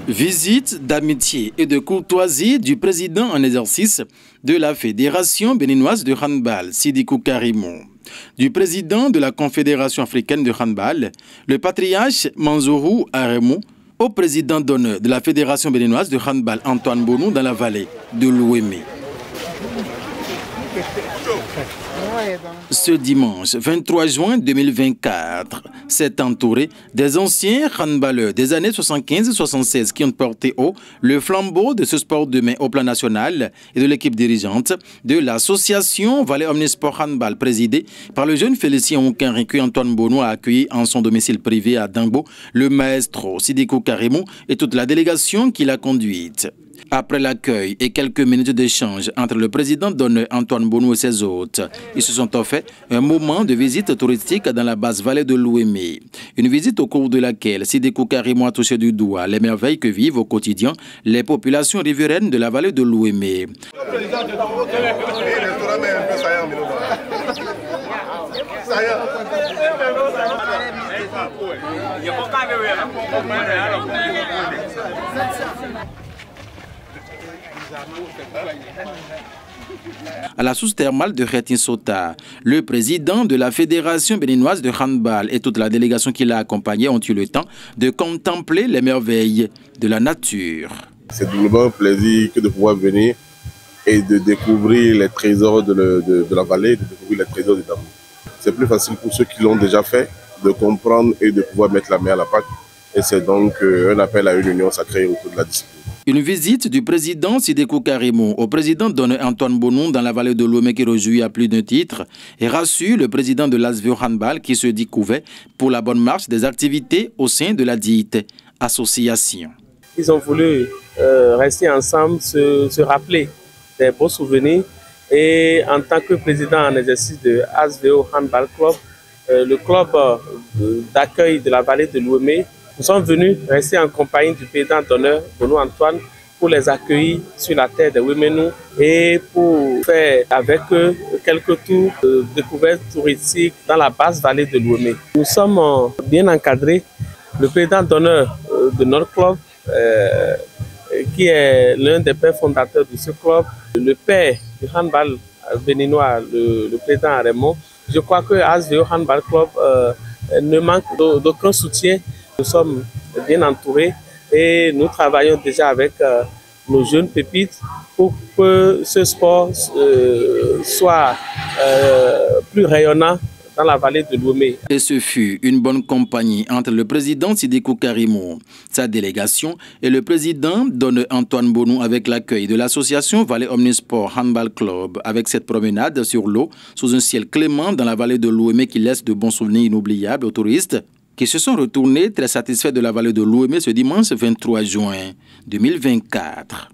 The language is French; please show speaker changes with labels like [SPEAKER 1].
[SPEAKER 1] Visite d'amitié et de courtoisie du président en exercice de la Fédération béninoise de handball, Sidicou Karimou, du président de la Confédération africaine de handball, le patriarche Manzourou Aremou, au président d'honneur de la Fédération béninoise de handball, Antoine Bonou, dans la vallée de l'Ouémé. Ce dimanche 23 juin 2024, s'est entouré des anciens handballeurs des années 75-76 qui ont porté haut le flambeau de ce sport de main au plan national et de l'équipe dirigeante de l'association Valais Omnisport Handball présidée par le jeune Félicien Onkenri que Antoine Bonou a accueilli en son domicile privé à Dangbo, le maestro Sidicou Karimou et toute la délégation qui l'a conduite. Après l'accueil et quelques minutes d'échange entre le président d'honneur Antoine Bonou et ses hôtes, ils se sont offert un moment de visite touristique dans la basse vallée de l'Ouémé. Une visite au cours de laquelle Sidicou Karimou a touché du doigt les merveilles que vivent au quotidien les populations riveraines de la vallée de l'Ouémé. À la source thermale de Khetin Sota, le président de la Fédération béninoise de handball et toute la délégation qui l'a accompagné ont eu le temps de contempler les merveilles de la nature.
[SPEAKER 2] C'est doublement un plaisir que de pouvoir venir et de découvrir les trésors de la vallée, de découvrir les trésors de Dangbo. C'est plus facile pour ceux qui l'ont déjà fait de comprendre et de pouvoir mettre la main à la pâte. Et c'est donc un appel à une union sacrée autour de la discipline.
[SPEAKER 1] Une visite du président Sidicou Karimou au président d'honneur Antoine Bonou dans la vallée de l'Ouémé qui réjouit à plus d'un titre et rassure le président de l'Asvio Handball qui se dit couvert pour la bonne marche des activités au sein de la dite association.
[SPEAKER 3] Ils ont voulu rester ensemble, se rappeler des beaux souvenirs et en tant que président en exercice de Asvio Handball Club, le club d'accueil de la vallée de l'Ouémé, nous sommes venus rester en compagnie du président d'honneur, Bonou Antoine, pour les accueillir sur la terre des Ouéménou et pour faire avec eux quelques tours de découvertes touristiques dans la basse vallée de l'Ouémé. Nous sommes bien encadrés. Le président d'honneur de notre club, qui est l'un des pères fondateurs de ce club, le père du handball béninois, le président Aremou. Je crois que Asvio Handball Club ne manque d'aucun soutien. Nous sommes bien entourés et nous travaillons déjà avec nos jeunes pépites pour que ce sport soit plus rayonnant dans la vallée de l'Ouémé.
[SPEAKER 1] Et ce fut une bonne compagnie entre le président Sidicou Karimou, sa délégation et le président d'honneur Antoine Bonou avec l'accueil de l'association Valais Omnisport Handball Club avec cette promenade sur l'eau sous un ciel clément dans la vallée de l'Ouémé qui laisse de bons souvenirs inoubliables aux touristes qui se sont retournés très satisfaits de la vallée de l'Ouémé ce dimanche 23 juin 2024.